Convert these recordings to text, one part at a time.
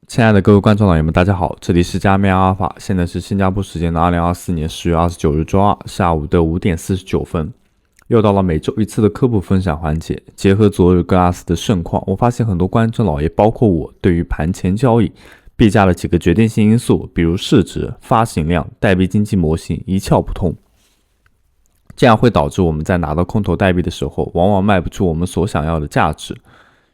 亲爱的各位观众老爷们，大家好，这里是加密阿尔法，现在是新加坡时间的2024年10月29日周二下午的5点49分，又到了每周一次的科普分享环节。结合昨日 Glass 的盛况，我发现很多观众老爷，包括我，对于盘前交易币价的几个决定性因素，比如市值、发行量、代币经济模型一窍不通，这样会导致我们在拿到空投代币的时候，往往卖不出我们所想要的价值，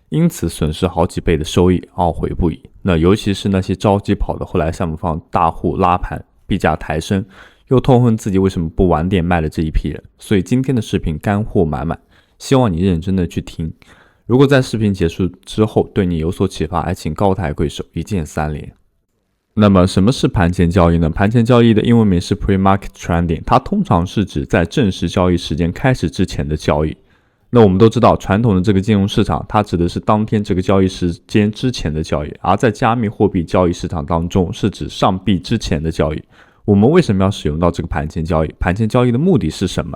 因此损失好几倍的收益，懊悔不已。那尤其是那些着急跑的后来项目方大户拉盘，币价抬升，又痛恨自己为什么不晚点卖的这一批人。所以今天的视频干货满满，希望你认真的去听。如果在视频结束之后对你有所启发，还请高抬贵手，一键3连。那么什么是盘前交易呢？盘前交易的英文名是 Pre-Market Trading， 它通常是指在正式交易时间开始之前的交易。那我们都知道，传统的这个金融市场，它指的是当天这个交易时间之前的交易，而在加密货币交易市场当中，是指上币之前的交易。我们为什么要使用到这个盘前交易？盘前交易的目的是什么？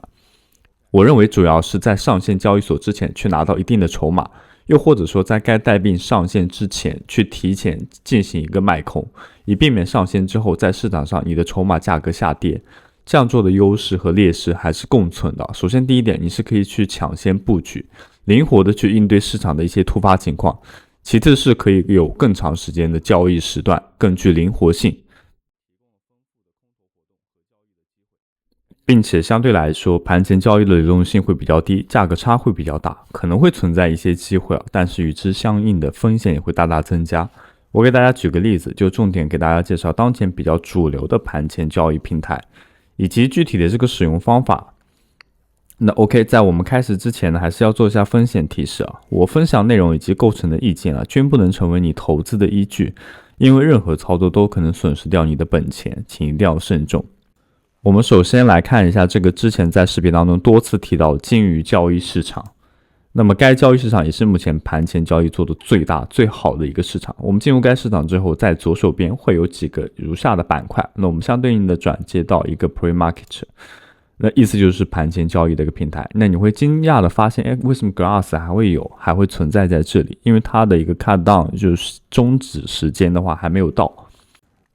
我认为主要是在上线交易所之前去拿到一定的筹码，又或者说在该代币上线之前去提前进行一个卖空，以避免上线之后在市场上你的筹码价格下跌。这样做的优势和劣势还是共存的。首先第一点，你是可以去抢先布局，灵活的去应对市场的一些突发情况。其次是可以有更长时间的交易时段，更具灵活性，并且相对来说盘前交易的流动性会比较低，价格差会比较大，可能会存在一些机会，但是与之相应的风险也会大大增加。我给大家举个例子，就重点给大家介绍当前比较主流的盘前交易平台以及具体的这个使用方法。那 OK， 在我们开始之前呢，还是要做一下风险提示啊。我分享内容以及构成的意见啊，均不能成为你投资的依据，因为任何操作都可能损失掉你的本钱，请一定要慎重。我们首先来看一下这个之前在视频当中多次提到的鲸鱼交易市场。那么该交易市场也是目前盘前交易做的最大最好的一个市场。我们进入该市场之后，在左手边会有几个如下的板块，那我们相对应的转接到一个 Pre-Market， 那意思就是盘前交易的一个平台。那你会惊讶的发现，为什么 Glass 还会存在在这里？因为它的一个 cut down 就是终止时间的话还没有到。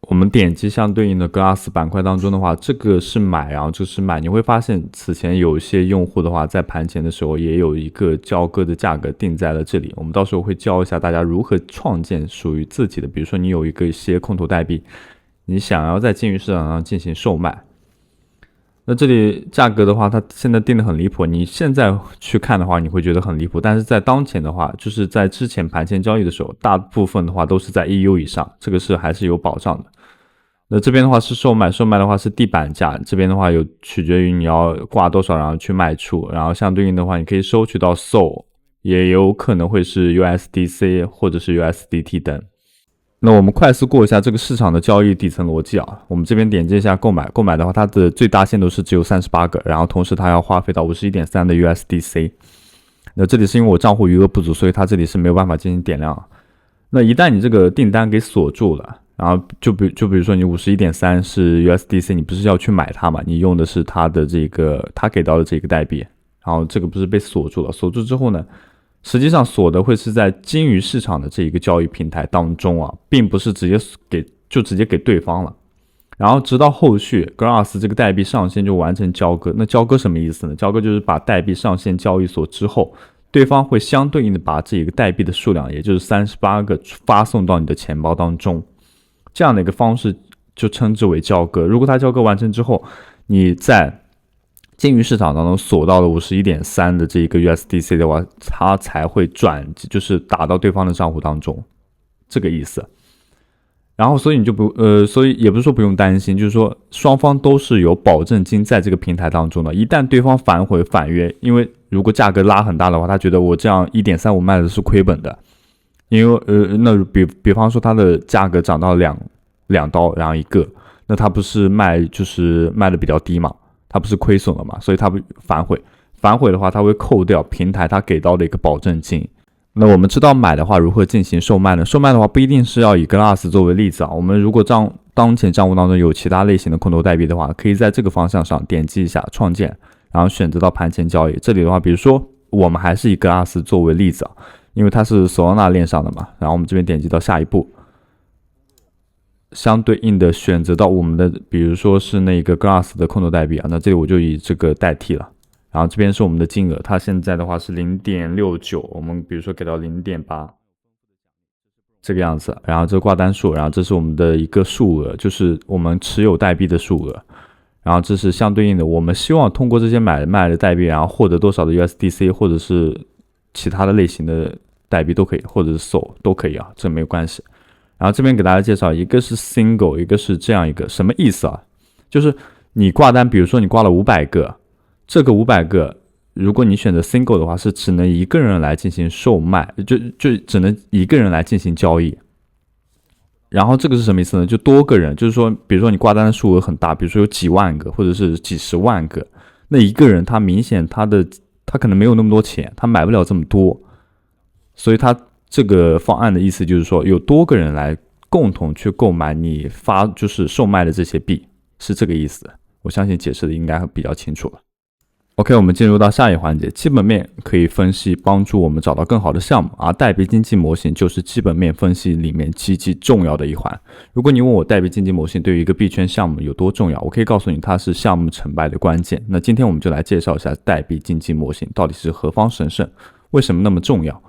我们点击相对应的 Glass 板块当中的话，这个是买，然后这是卖。你会发现此前有一些用户的话，在盘前的时候也有一个交割的价格定在了这里。我们到时候会教一下大家如何创建属于自己的，比如说你有一些空投代币，你想要在鲸鱼市场上进行售卖，那这里价格的话，它现在定得很离谱。你现在去看的话，你会觉得很离谱，但是在当前的话，就是在之前盘前交易的时候，大部分的话都是在 EU 以上，这个是还是有保障的。那这边的话是售卖的话是地板价，这边的话有取决于你要挂多少，然后去卖出，然后相对应的话，你可以收取到 SOL， 也有可能会是 USDC 或者是 USDT 等。那我们快速过一下这个市场的交易底层逻辑啊。我们这边点击一下购买，购买的话，它的最大限度是只有38个，然后同时它要花费到 51.3 的 USDC。那这里是因为我账户余额不足，所以它这里是没有办法进行点亮。那一旦你这个订单给锁住了，然后就比如说你 51.3 是 USDC， 你不是要去买它嘛？你用的是它的这个他给到的这个代币，然后这个不是被锁住了，锁住之后呢，实际上锁的会是在鲸鱼市场的这一个交易平台当中啊，并不是直接给对方了。然后直到后续 Glass 这个代币上线就完成交割。那交割什么意思呢？交割就是把代币上线交易所之后，对方会相对应的把这个代币的数量，也就是38个发送到你的钱包当中。这样的一个方式就称之为交割。如果它交割完成之后，你在鲸鱼市场当中锁到了 51.3 的这个 USDC 的话，它才会就是打到对方的账户当中，这个意思。然后所以你就所以也不是说不用担心，就是说双方都是有保证金在这个平台当中的。一旦对方反悔反约，因为如果价格拉很大的话，他觉得我这样 1.3 我卖的是亏本的。因为那比方说它的价格涨到2刀，然后一个，那它不是卖的比较低嘛，它不是亏损了嘛，所以它反悔的话，它会扣掉平台它给到的一个保证金。那我们知道买的话如何进行售卖呢？售卖的话不一定是要以 Glass 作为例子啊，我们如果当前账户当中有其他类型的空投代币的话，可以在这个方向上点击一下创建，然后选择到盘前交易。这里的话，比如说我们还是以 Glass 作为例子啊，因为它是 Solana 链上的嘛，然后我们这边点击到下一步，相对应的选择到我们的，比如说是那个 Glass 的空头代币啊，那这里我就以这个代替了。然后这边是我们的金额，它现在的话是 0.69， 我们比如说给到 0.8 这个样子，然后这个挂单数，然后这是我们的一个数额，就是我们持有代币的数额。然后这是相对应的，我们希望通过这些买卖的代币，然后获得多少的 USDC 或者是其他的类型的代币都可以，或者是 SOL 都可以啊，这没有关系。然后这边给大家介绍，一个是 single， 一个是这样一个，什么意思啊？就是你挂单，比如说你挂了500个，这个500个，如果你选择 single 的话，是只能一个人来进行售卖，就只能一个人来进行交易。然后这个是什么意思呢？就多个人，就是说，比如说你挂单的数额很大，比如说有几万个或者是几十万个，那一个人他明显他可能没有那么多钱，他买不了这么多，所以他这个方案的意思就是说，有多个人来共同去购买你就是售卖的这些币，是这个意思。我相信解释的应该比较清楚了。OK， 我们进入到下一环节，基本面可以分析，帮助我们找到更好的项目，而代币经济模型就是基本面分析里面极其重要的一环。如果你问我代币经济模型对于一个币圈项目有多重要，我可以告诉你它是项目成败的关键。那今天我们就来介绍一下代币经济模型到底是何方神圣，为什么那么重要。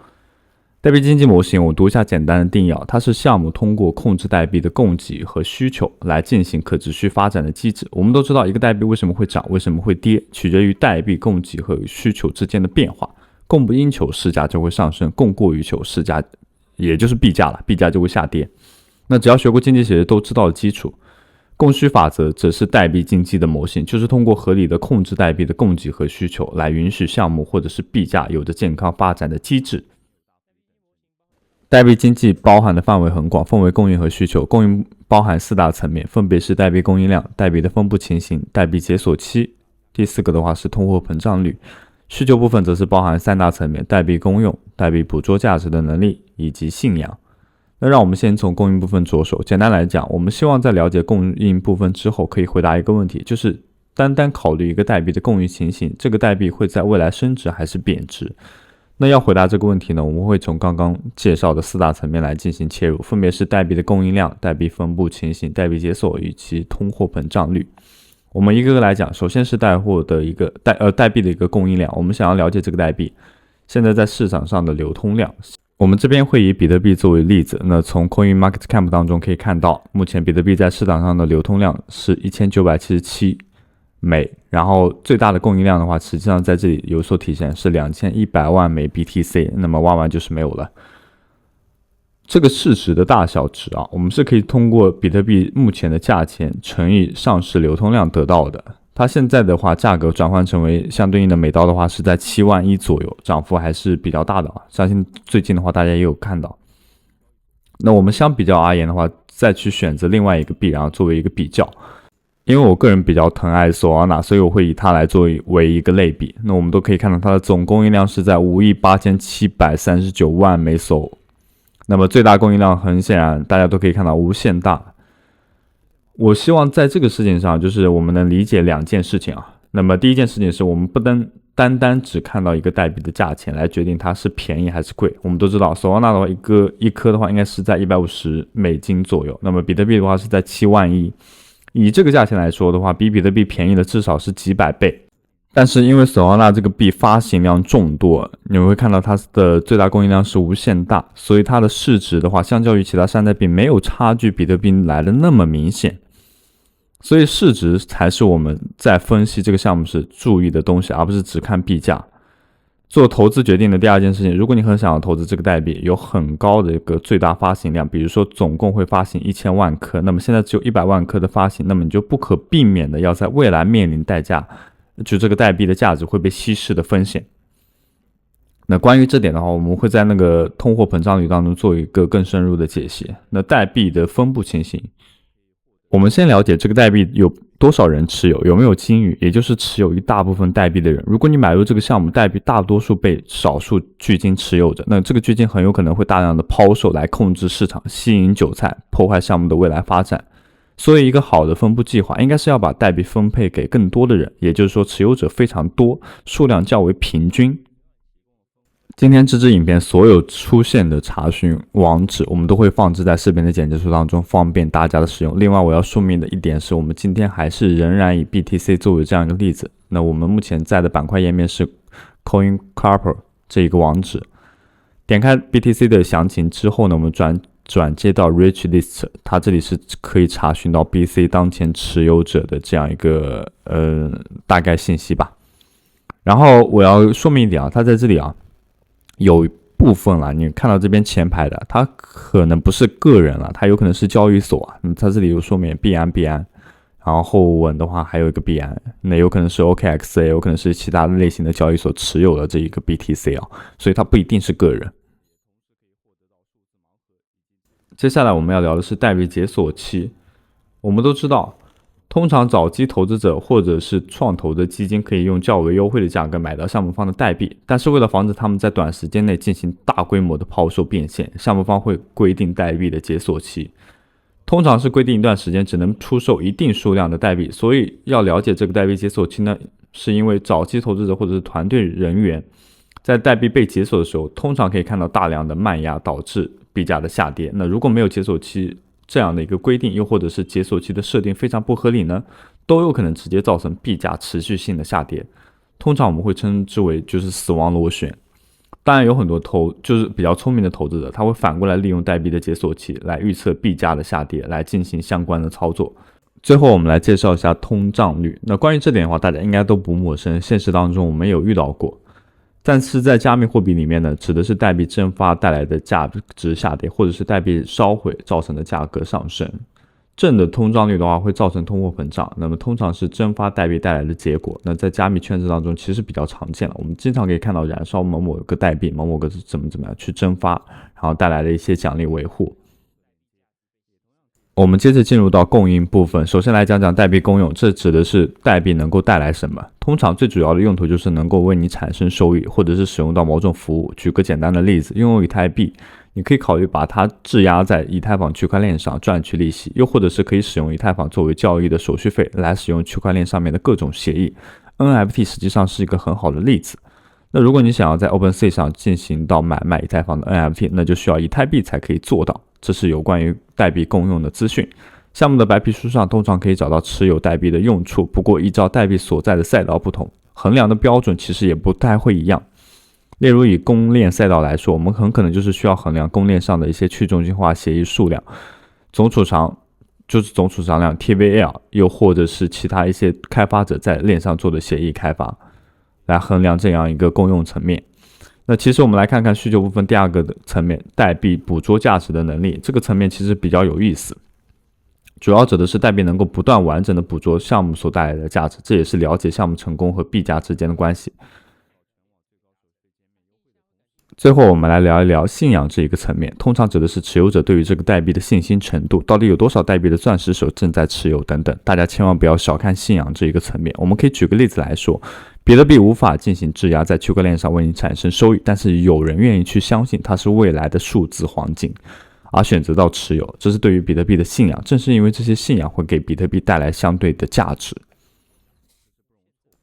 代币经济模型，我读一下简单的定义，它是项目通过控制代币的供给和需求来进行可持续发展的机制。我们都知道，一个代币为什么会涨，为什么会跌，取决于代币供给和需求之间的变化。供不应求，市价就会上升；供过于求，市价也就是币价了，币价就会下跌。那只要学过经济学都知道的基础。供需法则则是代币经济的模型，就是通过合理的控制代币的供给和需求，来允许项目或者是币价有着健康发展的机制。代币经济包含的范围很广，分为供应和需求。供应包含4大层面，分别是代币供应量、代币的分布情形、代币解锁期，第4个的话是通货膨胀率。需求部分则是包含3大层面，代币公用、代币捕捉价值的能力以及信仰。那让我们先从供应部分着手。简单来讲，我们希望在了解供应部分之后，可以回答一个问题，就是单考虑一个代币的供应情形，这个代币会在未来升值还是贬值？那要回答这个问题呢，我们会从刚刚介绍的4大层面来进行切入，分别是代币的供应量、代币分布情形、代币解锁以及通货膨胀率。我们一个个来讲，首先是代币的一个供应量，我们想要了解这个代币现在在市场上的流通量。我们这边会以比特币作为例子，那从 CoinMarketCap 当中可以看到，目前比特币在市场上的流通量是1977枚，然后最大的供应量的话，实际上在这里有所体现，是2100万枚 BTC， 那么万万就是没有了。这个市值的大小值啊，我们是可以通过比特币目前的价钱乘以上市流通量得到的。它现在的话，价格转换成为相对应的每刀的话，是在7万1左右，涨幅还是比较大的啊。相信最近的话，大家也有看到。那我们相比较而言的话，再去选择另外一个币，然后作为一个比较。因为我个人比较疼爱 Solana， 所以我会以它来作为一个类比。那我们都可以看到它的总供应量是在58739万枚 Sol， 那么最大供应量很显然大家都可以看到无限大。我希望在这个事情上，就是我们能理解2件事情啊。那么第一件事情是我们不能单只看到一个代币的价钱来决定它是便宜还是贵。我们都知道 Solana 的话，一颗的话应该是在$150左右，那么比特币的话是在7万1。以这个价钱来说的话，比比特币便宜了至少是几百倍。但是因为Solana这个币发行量众多，你会看到它的最大供应量是无限大，所以它的市值的话，相较于其他山寨币没有差距比特币来的那么明显。所以市值才是我们在分析这个项目时注意的东西，而不是只看币价。做投资决定的第2件事情，如果你很想要投资这个代币，有很高的一个最大发行量，比如说总共会发行1000万颗，那么现在只有100万颗的发行，那么你就不可避免的要在未来面临代价，就这个代币的价值会被稀释的风险。那关于这点的话，我们会在那个通货膨胀率当中做一个更深入的解析。那代币的分布情形，我们先了解这个代币有多少人持有，有没有鲸鱼，也就是持有一大部分代币的人。如果你买入这个项目，代币大多数被少数巨鲸持有着，那这个巨鲸很有可能会大量的抛售来控制市场，吸引韭菜，破坏项目的未来发展。所以一个好的分布计划应该是要把代币分配给更多的人，也就是说持有者非常多，数量较为平均。今天这支影片所有出现的查询网址，我们都会放置在视频的简介处当中，方便大家的使用。另外，我要说明的一点是，我们今天还是仍然以 BTC 作为这样一个例子。那我们目前在的板块页面是 CoinCarper 这一个网址，点开 BTC 的详情之后呢，我们转接到 Rich List， 它这里是可以查询到 BTC 当前持有者的这样一个大概信息吧。然后我要说明一点啊，它在这里啊有部分啦，你看到这边前排的，它可能不是个人了，它有可能是交易所啊。它这里有说明币安，然后后文的话还有一个币安，那有可能是 OKX， 也有可能是其他类型的交易所持有的这一个 BTC 啊，所以它不一定是个人。接下来我们要聊的是代币解锁期。我们都知道，通常早期投资者或者是创投的基金可以用较为优惠的价格买到项目方的代币，但是为了防止他们在短时间内进行大规模的抛售变现，项目方会规定代币的解锁期，通常是规定一段时间只能出售一定数量的代币。所以要了解这个代币解锁期呢，是因为早期投资者或者是团队人员在代币被解锁的时候，通常可以看到大量的卖压导致币价的下跌。那如果没有解锁期这样的一个规定，又或者是解锁期的设定非常不合理呢，都有可能直接造成币价持续性的下跌。通常我们会称之为就是死亡螺旋。当然有很多就是比较聪明的投资者，他会反过来利用代币的解锁期来预测币价的下跌，来进行相关的操作。最后我们来介绍一下通胀率。那关于这点的话，大家应该都不陌生，现实当中我们有遇到过。但是在加密货币里面呢，指的是代币蒸发带来的价值下跌，或者是代币烧毁造成的价格上升。正的通胀率的话会造成通货膨胀，那么通常是蒸发代币带来的结果。那在加密圈子当中其实比较常见了，我们经常可以看到燃烧某个代币，某个怎么样去蒸发，然后带来的一些奖励维护。我们接着进入到供应部分，首先来讲讲代币功用，这指的是代币能够带来什么。通常最主要的用途就是能够为你产生收益，或者是使用到某种服务。举个简单的例子，拥有以太币，你可以考虑把它质押在以太坊区块链上赚取利息，又或者是可以使用以太坊作为交易的手续费来使用区块链上面的各种协议。NFT 实际上是一个很好的例子。那如果你想要在 OpenSea 上进行到买卖以太坊的 NFT， 那就需要以太币才可以做到。这是有关于代币共用的资讯。项目的白皮书上通常可以找到持有代币的用处，不过依照代币所在的赛道不同，衡量的标准其实也不太会一样。例如以公链赛道来说，我们很可能就是需要衡量公链上的一些去中心化协议数量，总储藏量 TVL， 又或者是其他一些开发者在链上做的协议开发，来衡量这样一个共用层面。那其实我们来看看需求部分第二个的层面，代币捕捉价值的能力。这个层面其实比较有意思，主要指的是代币能够不断完整的捕捉项目所带来的价值，这也是了解项目成功和币价之间的关系。最后我们来聊一聊信仰这一个层面，通常指的是持有者对于这个代币的信心程度，到底有多少代币的钻石手正在持有等等。大家千万不要小看信仰这一个层面。我们可以举个例子来说，比特币无法进行质押在区块链上为你产生收益，但是有人愿意去相信它是未来的数字黄金，而选择到持有，这是对于比特币的信仰。正是因为这些信仰会给比特币带来相对的价值。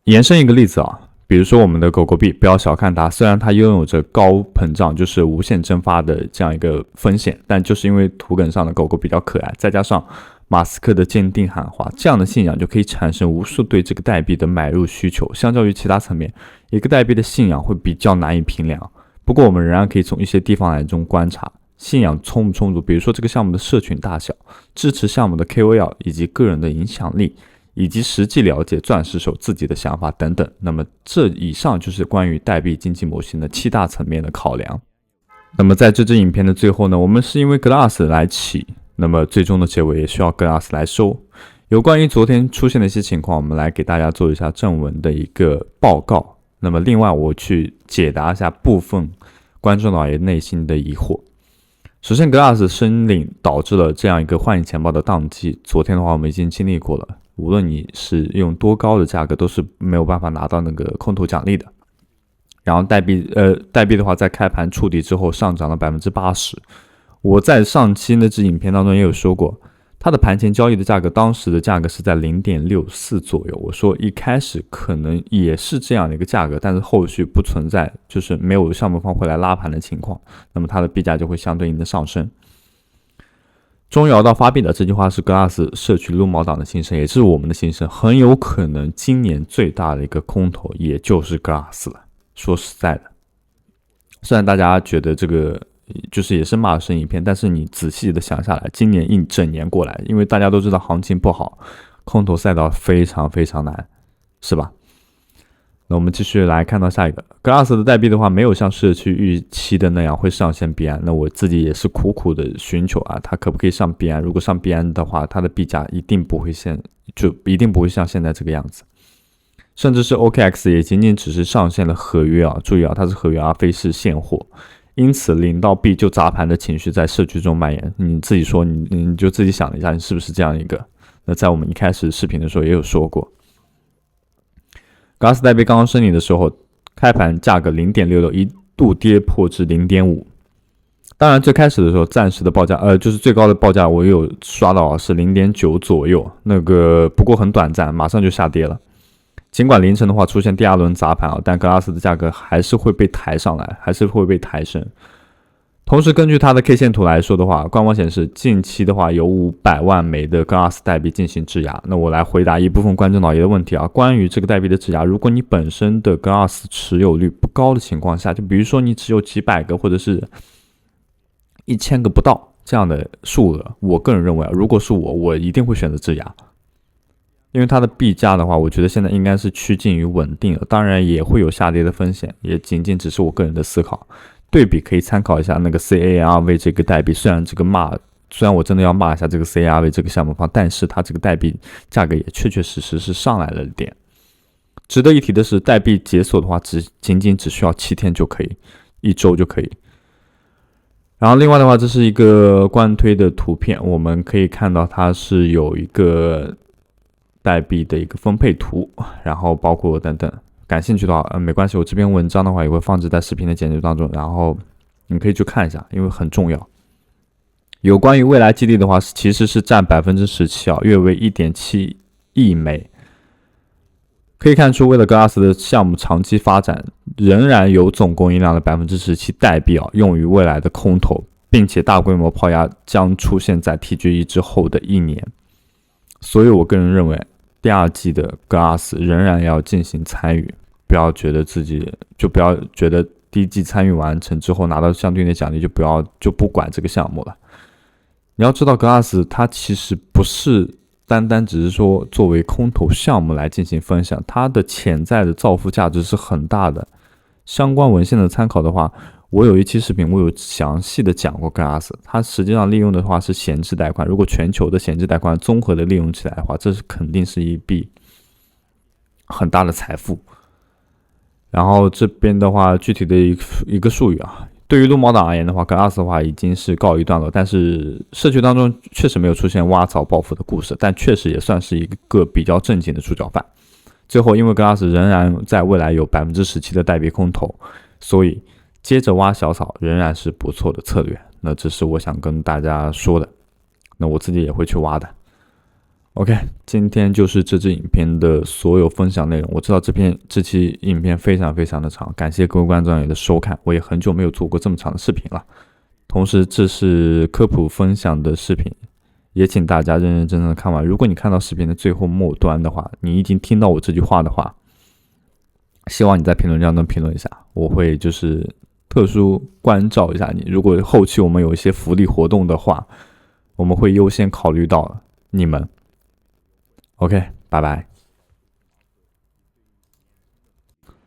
延伸一个例子啊，比如说我们的狗狗币，不要小看它，虽然它拥有着高膨胀，就是无限蒸发的这样一个风险，但就是因为图梗上的狗狗比较可爱，再加上马斯克的坚定喊话，这样的信仰就可以产生无数对这个代币的买入需求。相较于其他层面，一个代币的信仰会比较难以评量。不过我们仍然可以从一些地方来中观察信仰充不充足，比如说这个项目的社群大小、支持项目的 KOL 以及个人的影响力，以及实际了解钻石手自己的想法等等。那么这以上就是关于代币经济模型的7大层面的考量。那么在这支影片的最后呢，我们是因为 Glass 来起，那么最终的结尾也需要 Glass 来收。有关于昨天出现的一些情况，我们来给大家做一下正文的一个报告。那么另外我去解答一下部分观众老爷内心的疑惑。首先 Glass 申领导致了这样一个换你钱包的宕机，昨天的话我们已经经历过了，无论你是用多高的价格都是没有办法拿到那个空投奖励的。然后代币的话在开盘触底之后上涨了 80%。我在上期那支影片当中也有说过，它的盘前交易的价格，当时的价格是在0.64左右。我说一开始可能也是这样的一个价格，但是后续不存在，就是没有项目方会来拉盘的情况，那么它的币价就会相对应的上升。终于熬到发币的这句话是 Glass 社区撸猫党的心声，也是我们的心声。很有可能今年最大的一个空头也就是 Glass 了。说实在的，虽然大家觉得这个就是也是骂声一片，但是你仔细的想下来，今年一整年过来，因为大家都知道行情不好，空头赛道非常非常难，是吧？那我们继续来看到下一个 Glass 的代币的话，没有像社区预期的那样会上线币安。那我自己也是苦苦的寻求啊，它可不可以上币安？如果上币安的话，它的币价一定不会像现在这个样子。甚至是 OKX 也仅仅只是上线了合约啊，注意啊，它是合约而非是现货。因此，领到币就砸盘的情绪在社区中蔓延。你自己说，你就自己想一下，你是不是这样一个？那在我们一开始视频的时候也有说过。Glass 代币刚刚申领的时候，开盘价格0.66，一度跌破至0.5。当然，最开始的时候，暂时的报价，就是最高的报价，我有刷到是0.9左右。那个不过很短暂，马上就下跌了。尽管凌晨的话出现第二轮砸盘啊，但 Glass 的价格还是会被抬上来，还是会被抬升。同时，根据它的 K 线图来说的话，官网显示近期的话有500万枚的 Glass 代币进行质押。那我来回答一部分观众老爷的问题啊，关于这个代币的质押，如果你本身的 Glass 持有率不高的情况下，就比如说你只有几百个或者是1000个不到这样的数额，我个人认为啊，如果是我一定会选择质押。因为它的币价的话，我觉得现在应该是趋近于稳定了，当然也会有下跌的风险，也仅仅只是我个人的思考。对比可以参考一下那个 CARV 这个代币，虽然我真的要骂一下这个 CARV 这个项目方，但是它这个代币价格也确确实实是上来了点。值得一提的是，代币解锁的话，仅仅只需要7天就可以，1周就可以。然后另外的话，这是一个官推的图片，我们可以看到它是有一个代币的一个分配图，然后包括等等。感兴趣的话，没关系，我这篇文章的话也会放置在视频的简介当中，然后你可以去看一下，因为很重要。有关于未来激励的话，其实是占17%啊，约为1.7亿枚。可以看出，为了 Glass 的项目长期发展，仍然有总供应量的17%代币啊用于未来的空投，并且大规模抛压将出现在 TGE 之后的1年。所以我个人认为，第二季的 Glass 仍然要进行参与，不要觉得第一季参与完成之后拿到相对应的奖励就不管这个项目了。你要知道 Glass 它其实不是单单只是说作为空投项目来进行分享，它的潜在的造富价值是很大的。相关文献的参考的话，我有一期视频我有详细的讲过 Glass， 它实际上利用的话是闲置贷款，如果全球的闲置贷款综合的利用起来的话，这是肯定是一笔很大的财富。然后这边的话，具体的一个术语啊，对于撸猫党而言的话 ，Glass 的话已经是告一段落，但是社区当中确实没有出现挖槽暴富的故事，但确实也算是一个比较正经的主角范。最后，因为 Glass 仍然在未来有17%的代币空投，所以接着挖小草仍然是不错的策略。那这是我想跟大家说的，那我自己也会去挖的。OK， 今天就是这支影片的所有分享内容。我知道这期影片非常非常的长，感谢各位观众的收看。我也很久没有做过这么长的视频了。同时，这是科普分享的视频，也请大家认认真真的看完。如果你看到视频的最后末端的话，你已经听到我这句话的话，希望你在评论当中评论一下，我会就是特殊关照一下你。如果后期我们有一些福利活动的话，我们会优先考虑到你们。OK， 拜拜。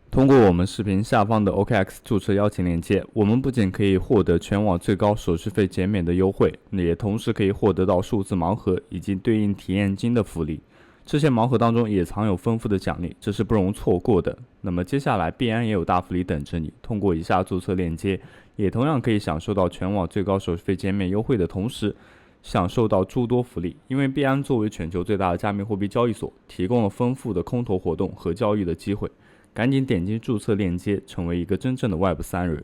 通过我们视频下方的 OKX 注册邀请链接，我们不仅可以获得全网最高手续费减免的优惠，也同时可以获得到数字盲盒以及对应体验金的福利。这些盲盒当中也藏有丰富的奖励，这是不容错过的。那么接下来币安也有大福利等着你，通过以下注册链接，也同样可以享受到全网最高手续费减免优惠的同时，享受到诸多福利。因为币安作为全球最大的加密货币交易所，提供了丰富的空投活动和交易的机会。赶紧点击注册链接，成为一个真正的 Web3人。